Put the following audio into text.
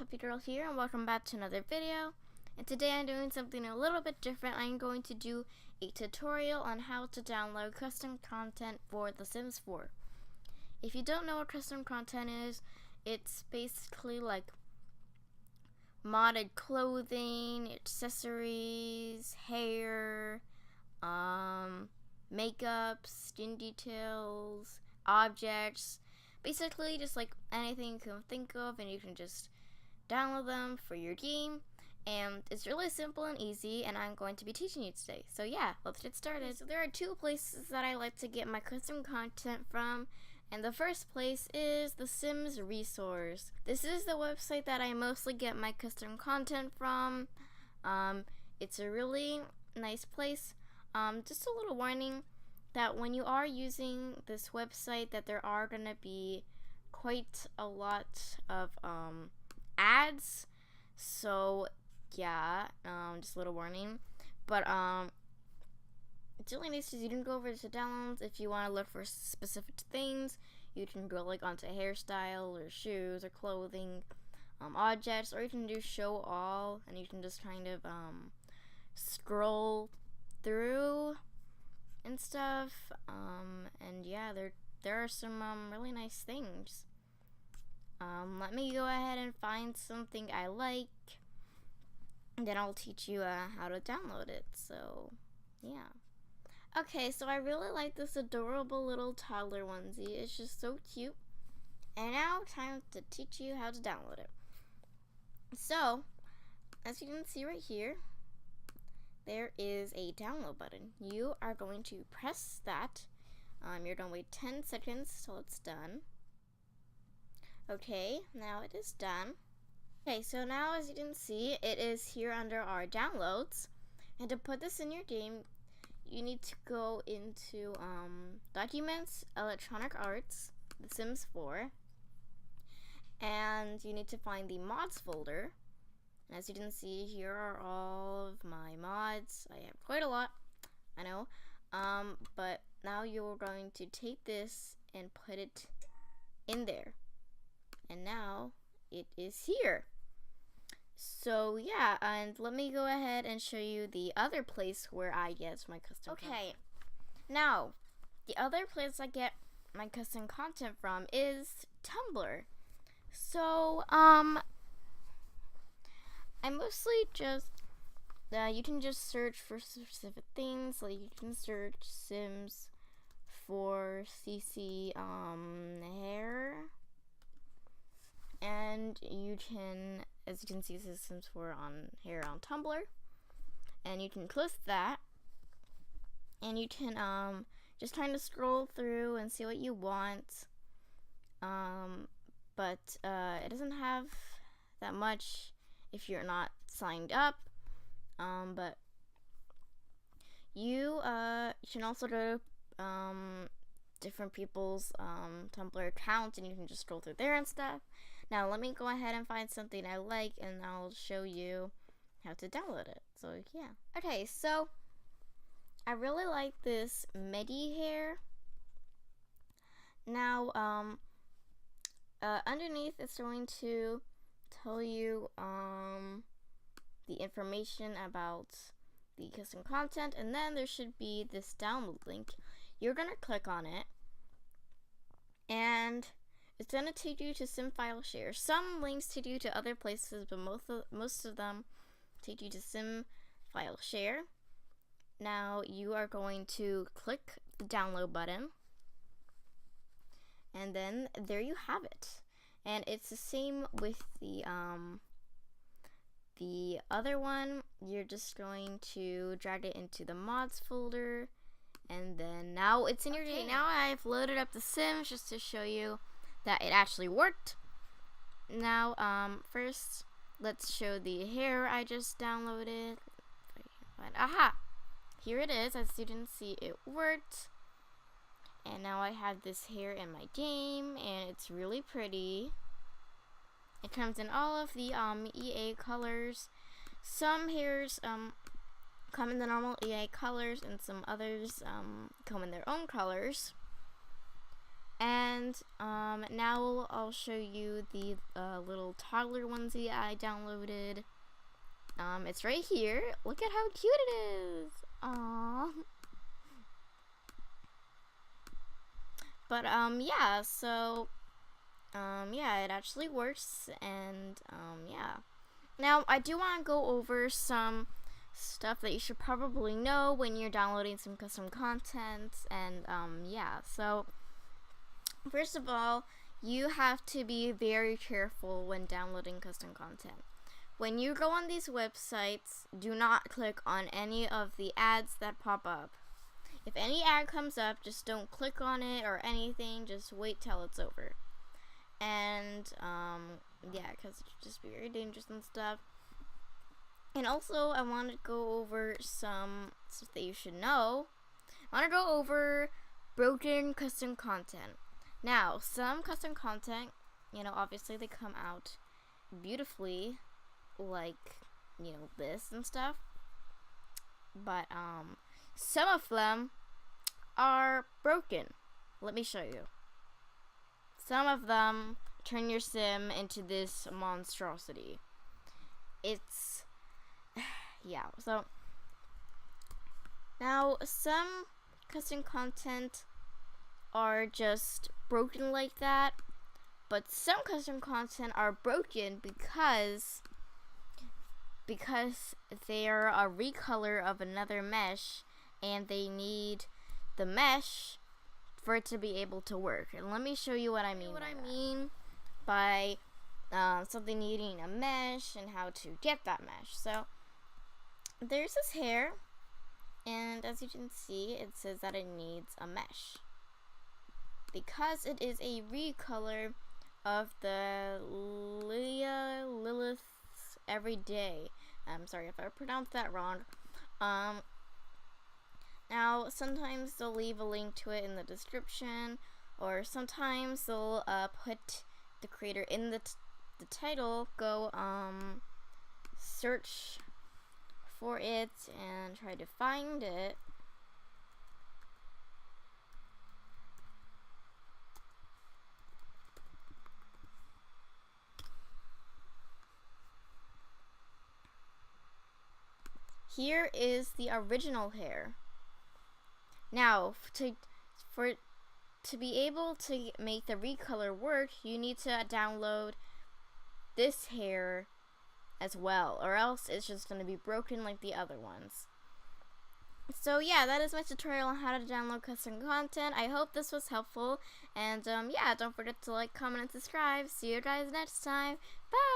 Puppy Girl here, and welcome back to another video. And today I'm doing something a little bit different. I'm going to do a tutorial on how to download custom content for The Sims 4. If you don't know what custom content is, it's basically like modded clothing, accessories, hair, makeup, skin details, objects, basically just like anything you can think of, and you can just download them for your game. And it's really simple and easy, and I'm going to be teaching you today. So yeah, let's get started. So there are two places that I like to get my custom content from, and the first place is the Sims Resource. This is the website that I mostly get my custom content from. It's a really nice place. Just a little warning that when you are using this website, that there are gonna be quite a lot of ads. So yeah, just a little warning. But it's really nice because you can go over to downloads. If you want to look for specific things, you can go like onto hairstyle or shoes or clothing, objects, or you can do show all, and you can just kind of scroll through and stuff. And yeah, there are some really nice things. Let me go ahead and find something I like, and then I'll teach you how to download it. So yeah. Okay, so I really like this adorable little toddler onesie. It's just so cute. And now time to teach you how to download it. So, as you can see right here, there is a download button. You are going to press that. You're going to wait 10 seconds till it's done. Okay, now it is done. Okay, so now as you can see, it is here under our downloads. And to put this in your game, you need to go into Documents, Electronic Arts, The Sims 4. And you need to find the mods folder. And as you can see, here are all of my mods. I have quite a lot, I know. But now you're going to take this and put it in there. And now it is here. So yeah, and let me go ahead and show you the other place where I get my custom content. Okay, now the other place I get my custom content from is Tumblr. So I mostly just you can just search for specific things, like you can search Sims 4 CC hair, and you can, as you can see, this is Sims 4 on hair on Tumblr, and you can click that, and you can just kind of scroll through and see what you want. But it doesn't have that much if you're not signed up. But you can also go to different people's Tumblr accounts, and you can just scroll through there and stuff. Now let me go ahead and find something I like, and I'll show you how to download it. So yeah. Okay, so I really like this Medi hair. Now underneath it's going to tell you the information about the custom content, and then there should be this download link. You're gonna click on it, and it's gonna take you to Sim File Share. Some links take you to other places, but most of them take you to Sim File Share. Now you are going to click the download button, and then there you have it. And it's the same with the other one. You're just going to drag it into the mods folder, and then now it's in your game. Now I've loaded up the Sims just to show you that it actually worked. Now first let's show the hair I just downloaded. Aha! Here it is. As you can see, it worked. And now I have this hair in my game, and it's really pretty. It comes in all of the EA colors. Some hairs come in the normal EA colors, and some others come in their own colors. And now I'll show you the little toddler onesie I downloaded. It's right here. Look at how cute it is. Aww. But yeah, so yeah, it actually works, and yeah. Now I do want to go over some stuff that you should probably know when you're downloading some custom content, and yeah. So first of all, you have to be very careful when downloading custom content. When you go on these websites, do not click on any of the ads that pop up. If any ad comes up, just don't click on it or anything, just wait till it's over. And yeah, because it's just very dangerous and stuff. And also, I want to go over some stuff that you should know. I want to go over broken custom content. Now, some custom content, you know, obviously they come out beautifully, like, you know, this and stuff. But some of them are broken. Let me show you. Some of them turn your sim into this monstrosity. It's yeah, so now some custom content are just broken like that, but some custom content are broken because they are a recolor of another mesh, and they need the mesh for it to be able to work. And let me show you what I mean. By something needing a mesh and how to get that mesh. So there's this hair, and as you can see, it says that it needs a mesh because it is a recolor of the Lilith's Everyday. I'm sorry if I pronounced that wrong. Now sometimes they'll leave a link to it in the description, or sometimes they'll put the creator in the title. Go search for it and try to find it. Here is the original hair. Now, to be able to make the recolor work, you need to download this hair as well, or else it's just going to be broken like the other ones. So yeah, that is my tutorial on how to download custom content. I hope this was helpful, and yeah, don't forget to like, comment, and subscribe. See you guys next time. Bye!